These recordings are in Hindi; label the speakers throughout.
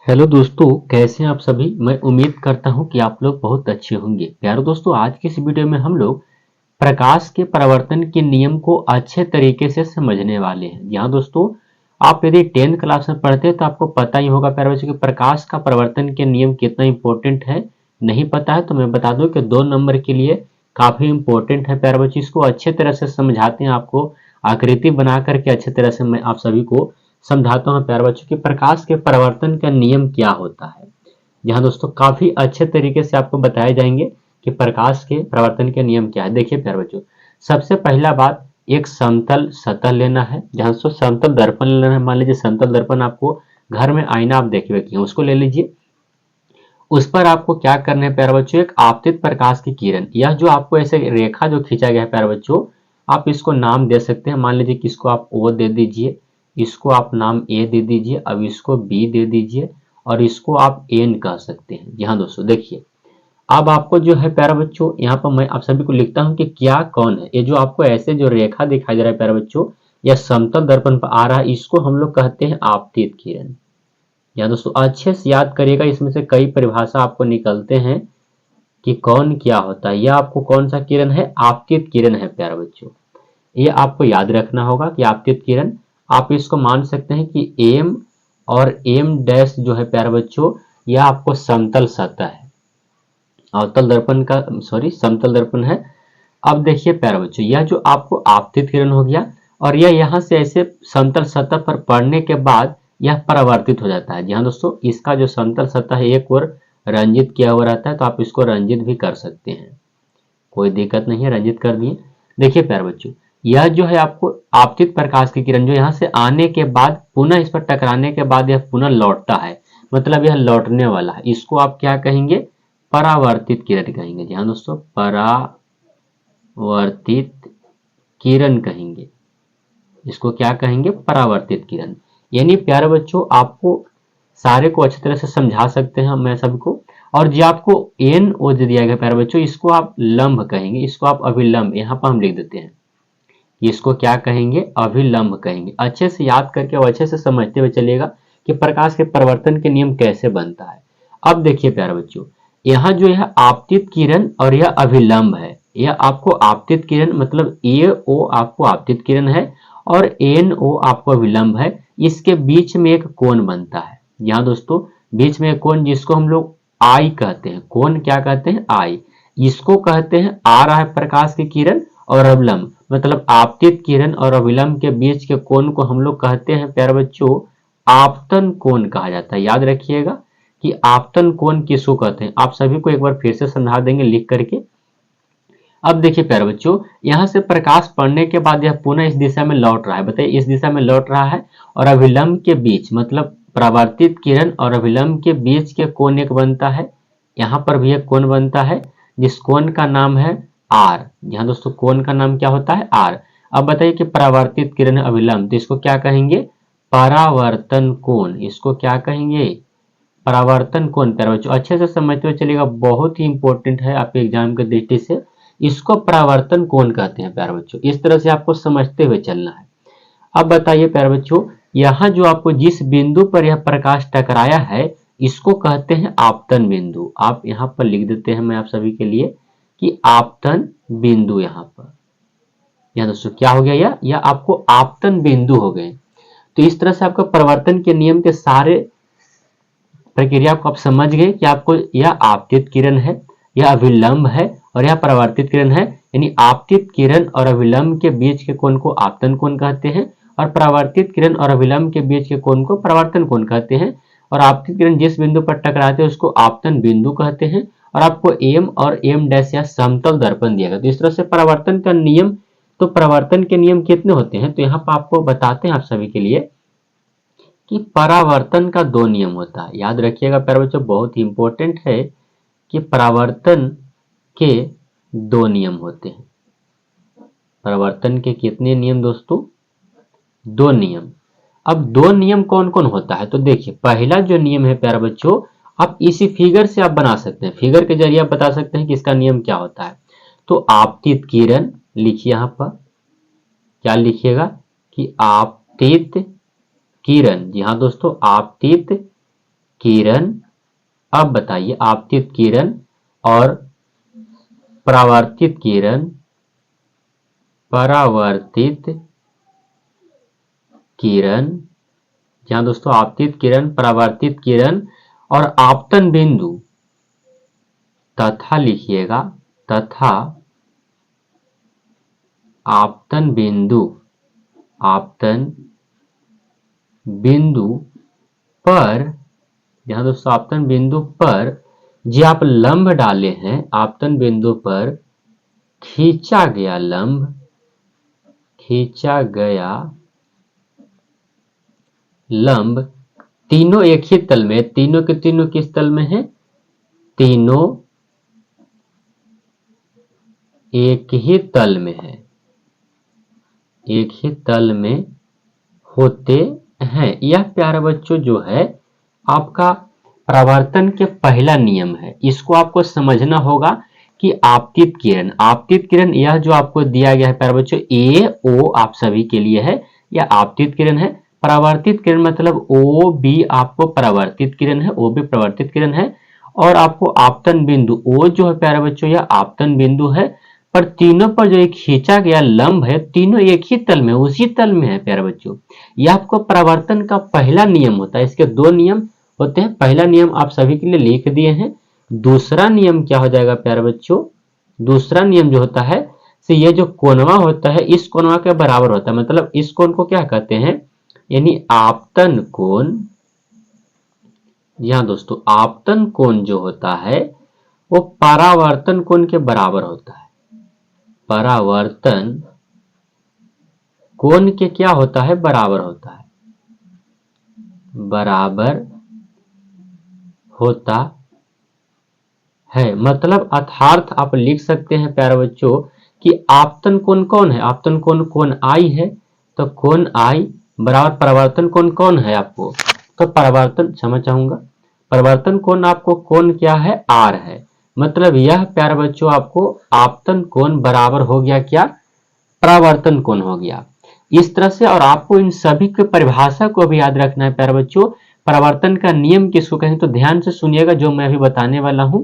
Speaker 1: हेलो दोस्तों, कैसे हैं आप सभी। मैं उम्मीद करता हूं कि आप लोग बहुत अच्छे होंगे। प्यारे दोस्तों, आज की इस वीडियो में हम लोग प्रकाश के परावर्तन के नियम को अच्छे तरीके से समझने वाले हैं। यहाँ दोस्तों, आप यदि 10th क्लास में पढ़ते हैं तो आपको पता ही होगा प्यारे बच्चों कि प्रकाश का परावर्तन के नियम कितना इंपॉर्टेंट है। नहीं पता है तो मैं बता दूं कि 2 नंबर के लिए काफी इंपॉर्टेंट है प्यारे बच्चों। इसको अच्छे तरह से समझाते हैं, आपको आकृति बना करके अच्छे तरह से मैं आप सभी को समझाता हूँ प्यारे बच्चों कि प्रकाश के परावर्तन का नियम क्या होता है। यहाँ दोस्तों काफी अच्छे तरीके से आपको बताए जाएंगे कि प्रकाश के परावर्तन के नियम क्या है। देखिए प्यारे बच्चों, सबसे पहला बात, एक समतल सतह लेना है। जहाँ दोस्तों समतल दर्पण लेना है। मान लीजिए समतल दर्पण आपको घर में आईना आप देखे हुए, उसको ले लीजिए। उस पर आपको क्या करना है प्यारे बच्चों, एक आपतित प्रकाश की किरण, यह जो आपको ऐसे रेखा जो खींचा गया है प्यारे बच्चों, आप इसको नाम दे सकते हैं। मान लीजिए कि इसको आप ओ दे दीजिए, इसको आप नाम ए दे दीजिए, अब इसको बी दे दीजिए और इसको आप एन कह सकते हैं। जी हाँ दोस्तों, देखिए अब आपको जो है प्यारे बच्चों, यहाँ पर मैं आप सभी को लिखता हूँ कि क्या कौन है। ये जो आपको ऐसे जो रेखा दिखाई दे रहा है प्यारे बच्चों, यह समतल दर्पण पर आ रहा है, इसको हम लोग कहते हैं आपतित किरण। या दोस्तों अच्छे से याद करिएगा, इसमें से कई परिभाषा आपको निकलते हैं कि कौन क्या होता है। यह आपको कौन सा किरण है, आपतित किरण है प्यारे बच्चों। ये आपको याद रखना होगा कि आपतित किरण, आप इसको मान सकते हैं कि एम और एम डैश जो है प्यारे बच्चों, यह आपको समतल सतह है। अवतल दर्पण का सॉरी समतल दर्पण है। अब देखिए प्यारे बच्चों, यह जो आपको आपतित किरण हो गया और यह यहाँ से ऐसे समतल सतह पर पड़ने के बाद यह परावर्तित हो जाता है। जी हाँ दोस्तों, इसका जो समतल सतह है एक और रंजित किया हुआ रहता है, तो आप इसको रंजित भी कर सकते हैं, कोई दिक्कत नहीं है, रंजित कर दिए। देखिए प्यारे बच्चों, यह जो है आपको आपतित प्रकाश की किरण जो यहाँ से आने के बाद पुनः इस पर टकराने के बाद यह पुनः लौटता है, मतलब यह लौटने वाला है, इसको आप क्या कहेंगे, परावर्तित किरण कहेंगे। जी हाँ दोस्तों, परावर्तित किरण कहेंगे, इसको क्या कहेंगे, परावर्तित किरण। यानी प्यारे बच्चों, आपको सारे को अच्छी तरह से समझा सकते हैं मैं सबको। और जो आपको एन ओ दिया गया प्यारे बच्चों, इसको आप लंब कहेंगे, इसको आप अभिलंब यहाँ पर हम लिख देते हैं, इसको क्या कहेंगे, अभिलंब कहेंगे। अच्छे से याद करके और अच्छे से समझते हुए चलिएगा कि प्रकाश के परिवर्तन के नियम कैसे बनता है। अब देखिए प्यारे बच्चों, यहाँ जो यह आपतित किरण और यह अभिलंब है, यह आपको आपतित किरण मतलब ए ओ आपको आपतित किरण है और एन ओ आपको अभिलंब है। इसके बीच में एक कोण बनता है। यहाँ दोस्तों बीच में एक कोण जिसको हम लोग आई कहते हैं, कोण क्या कहते हैं, आई। इसको कहते हैं, आ रहा है प्रकाश की किरण और अवलंब मतलब आपतित किरण और अविलंब के बीच के कोण को हम लोग कहते हैं प्यारे बच्चों, आपतन कोण कहा जाता है। याद रखिएगा कि आपतन कोण किसको कहते हैं। आप सभी को एक बार फिर से समझा देंगे लिख करके। अब देखिए प्यारे बच्चों, यहाँ से प्रकाश पड़ने के बाद यह पुनः इस दिशा में लौट रहा है, बताइए इस दिशा में लौट रहा है, और अभिलंब के बीच मतलब परावर्तित किरण और अभिलंब के बीच के कोण एक बनता है। यहाँ पर भी एक कोण बनता है जिस कोण का नाम है आर। यहाँ दोस्तों कोण का नाम क्या होता है, आर। अब बताइए कि परावर्तित किरण अभिलंब, तो इसको क्या कहेंगे, परावर्तन कोण। इसको क्या कहेंगे, परावर्तन कोण। प्यारे बच्चों अच्छे से समझते हुए चलिएगा, बहुत ही इंपॉर्टेंट है आपके एग्जाम के दृष्टि से। इसको परावर्तन कोण कहते हैं प्यारे बच्चों, इस तरह से आपको समझते हुए चलना है। अब बताइए प्यारे बच्चों, यहाँ जो आपको जिस बिंदु पर यह प्रकाश टकराया है, इसको कहते हैं आपतन बिंदु। आप यहाँ पर लिख देते हैं मैं आप सभी के लिए कि आपतन बिंदु। यहाँ पर यहाँ दोस्तों क्या हो गया, यह आपको आपतन बिंदु हो गए। तो इस तरह से आपका परिवर्तन के नियम के सारे प्रक्रिया को आप समझ गए कि आपको यह आपतित किरण है, यह अभिलंब है और यह परावर्तित किरण है। यानी आपतित किरण और अभिलंब के बीच के कोण को आपतन कोण कहते हैं और परावर्तित किरण और अभिलंब के बीच के कोण को परावर्तन कोण कहते हैं। और आपतित किरण जिस बिंदु पर टकराते हैं उसको आपतन बिंदु कहते हैं। और आपको एम और एम डैश या समतल दर्पण दिया गया। तो इस तरह से परावर्तन का नियम, तो परावर्तन के नियम कितने होते हैं, तो यहाँ पर आपको बताते हैं आप सभी के लिए कि परावर्तन का 2 नियम होता है। याद रखिएगा प्यारे बच्चों, बहुत ही इंपॉर्टेंट है कि परावर्तन के 2 नियम होते हैं। परावर्तन के कितने नियम दोस्तों, 2 नियम। अब 2 नियम कौन कौन होता है, तो देखिए पहला जो नियम है प्यारे बच्चों, आप इसी फिगर से आप बना सकते हैं, फिगर के जरिए आप बता सकते हैं कि इसका नियम क्या होता है। तो आपतित किरण लिखिए, यहाँ पर क्या लिखिएगा कि आपतित किरण। जी हाँ दोस्तों, आपतित किरण, अब बताइए आपतित किरण और परावर्तित किरण, परावर्तित किरण, जहां दोस्तों आपतित किरण, परावर्तित किरण और आपतन बिंदु तथा लिखिएगा, तथा आपतन बिंदु, आपतन बिंदु पर, जहां दोस्तों आपतन बिंदु पर जो आप लंब डाले हैं, आपतन बिंदु पर खींचा गया लंब, खींचा गया लंब तीनों एक ही तल में, तीनों के तीनों किस तल में है, तीनों एक ही तल में है, एक ही तल में होते हैं। यह प्यारे बच्चों जो है आपका परावर्तन के पहला नियम है, इसको आपको समझना होगा कि आपतित किरण, आपतित किरण यह जो आपको दिया गया है प्यारे बच्चों, ए ओ आप सभी के लिए है, यह आपतित किरण है। परावर्तित किरण मतलब ओ बी आपको परावर्तित किरण है, ओ बी परावर्तित किरण है। और आपको आपतन बिंदु ओ जो है प्यारे बच्चों यह आपतन बिंदु है, पर तीनों पर जो एक खींचा गया लंब है तीनों एक ही तल में, उसी तल में है प्यारे बच्चों। यह आपको परावर्तन का पहला नियम होता है, इसके दो नियम होते हैं। पहला नियम आप सभी के लिए लिख दिए हैं, दूसरा नियम क्या हो जाएगा प्यारे बच्चों, दूसरा नियम जो होता है से ये जो कोणवा होता है इस कोणवा के बराबर होता है, मतलब इस कोण को क्या कहते हैं, यानी आपतन कोण। यहां दोस्तों आपतन कोण जो होता है वो परावर्तन कोण के बराबर होता है, परावर्तन कोण के क्या होता है, बराबर होता है, बराबर होता है। मतलब अर्थात आप लिख सकते हैं प्यारे बच्चों कि आपतन कोण कौन है, आपतन कोण कोण आई है, तो कोण आई बराबर परावर्तन कोण कौन है आपको, तो परावर्तन, क्षमा चाहूंगा, परावर्तन कोण आपको कोण क्या है, आर है। मतलब यह प्यारे बच्चों आपको आपतन कोण बराबर हो गया क्या, परावर्तन कोण हो गया। इस तरह से, और आपको इन सभी की परिभाषा को भी याद रखना है प्यारे बच्चों। परावर्तन का नियम किसको कहें, तो ध्यान से सुनिएगा जो मैं अभी बताने वाला हूं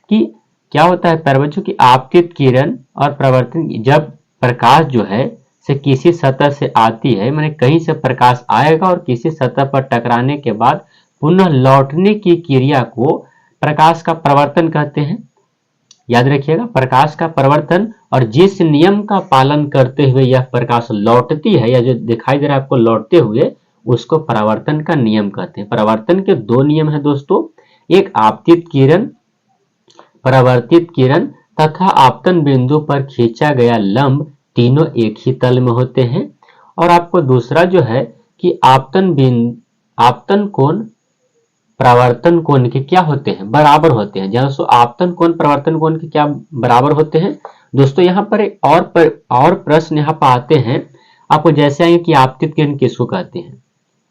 Speaker 1: कि क्या होता है प्यारे बच्चों की आपतित किरण और परावर्तन, जब प्रकाश जो है से किसी सतह से आती है, माने कहीं से प्रकाश आएगा और किसी सतह पर टकराने के बाद पुनः लौटने की क्रिया को प्रकाश का प्रवर्तन कहते हैं। याद रखिएगा, प्रकाश का प्रवर्तन, और जिस नियम का पालन करते हुए यह प्रकाश लौटती है, या जो दिखाई दे रहा है आपको लौटते हुए, उसको परावर्तन का नियम कहते हैं। परावर्तन के दो नियम है दोस्तों, एक आपतित किरण, परावर्तित किरण तथा आपतन बिंदु पर खींचा गया लंब तीनों एक ही तल में होते हैं। और आपको दूसरा जो है कि आपतन कोण परावर्तन कोण के क्या होते हैं, बराबर होते हैं। जैसे आपतन कोण परावर्तन कोण के क्या बराबर होते हैं दोस्तों। यहाँ पर एक और प्रश्न यहाँ पर आते हैं आपको, जैसे आएंगे कि आपतित किरण किसको कहते हैं,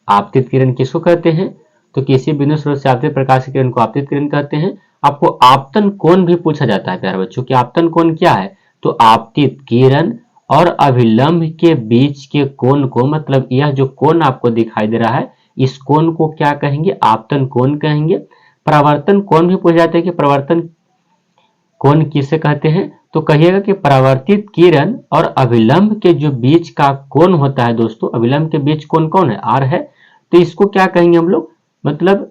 Speaker 1: आपतित किरण किसको कहते हैं, तो किसी बिंदु स्रोत से आपतित प्रकाश की किरण को आपतित किरण कहते हैं। आपको आपतन कोण भी पूछा जाता है प्यारे बच्चों कि आपतन कोण क्या है, तो आपतित किरण और अभिलंब के बीच के कोण को, मतलब यह जो कोण आपको दिखाई दे रहा है इस कोण को क्या कहेंगे, आपतन कोण कहेंगे। परावर्तन कोण भी पूछा जाता है कि परावर्तन कोण किसे कहते हैं, तो कहिएगा कि परावर्तित किरण और अभिलंब के जो बीच का कोण होता है दोस्तों, अभिलंब के बीच कोण कौन है, आर है, तो इसको क्या कहेंगे हम लोग, मतलब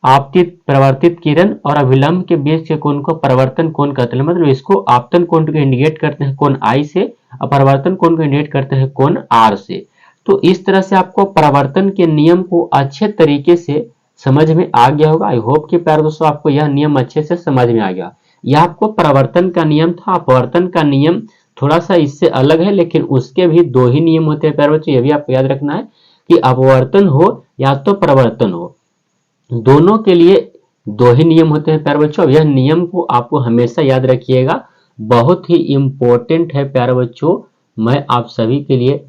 Speaker 1: आपतित परावर्तित किरण और अभिलंब के बीच के कोण को परावर्तन कोण कहते हैं। मतलब इसको आपतन कोण को इंडिकेट करते हैं कोण आई से, और परावर्तन कोण को इंडिकेट करते हैं कोण आर से। तो इस तरह से आपको परावर्तन के नियम को अच्छे तरीके से समझ में आ गया होगा। आई होप कि प्यारे दोस्तों आपको यह नियम अच्छे से समझ में आ गया। यह आपको परावर्तन का नियम था, अपवर्तन का नियम थोड़ा सा इससे अलग है, लेकिन उसके भी दो ही नियम होते हैं प्यारे बच्चों, यह भी आपको याद रखना है कि अपवर्तन हो या तो परावर्तन हो, दोनों के लिए दो ही नियम होते हैं प्यारे बच्चों। अब यह नियम को आपको हमेशा याद रखिएगा, बहुत ही इंपॉर्टेंट है प्यारे बच्चों। मैं आप सभी के लिए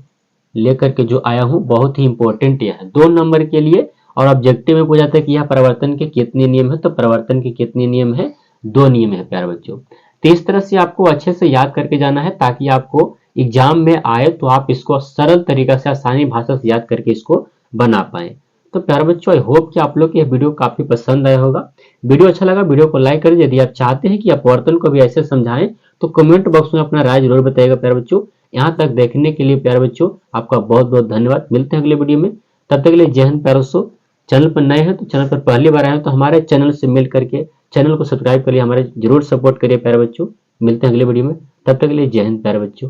Speaker 1: लेकर के जो आया हूं बहुत ही इंपॉर्टेंट यह है 2 नंबर के लिए। और ऑब्जेक्टिव में पूछा था कि यह परिवर्तन के कितने नियम है, तो परिवर्तन के कितने नियम है, 2 नियम है प्यारे बच्चों। तो इस तरह से आपको अच्छे से याद करके जाना है ताकि आपको एग्जाम में आए तो आप इसको सरल तरीका से आसानी भाषा से याद करके इसको बना पाए। तो प्यारे बच्चों आई होप कि आप लोग को यह वीडियो काफी पसंद आया होगा। वीडियो अच्छा लगा वीडियो को लाइक करिए। यदि आप चाहते हैं कि अपवर्तन को भी ऐसे समझाएं तो कमेंट बॉक्स में अपना राय जरूर बताइएगा प्यारे बच्चों। यहाँ तक देखने के लिए प्यारे बच्चों आपका बहुत बहुत धन्यवाद। मिलते हैं अगले वीडियो में, तब तक के लिए जय हिंद प्यारे दोस्तों। चैनल पर नए हैं तो चैनल पर पहली बार आए हैं तो हमारे चैनल से मिल करके चैनल को सब्सक्राइब करिए, हमारे जरूर सपोर्ट करिए प्यारे बच्चों। मिलते हैं अगले वीडियो में, तब तक के लिए जय हिंद प्यारे बच्चों।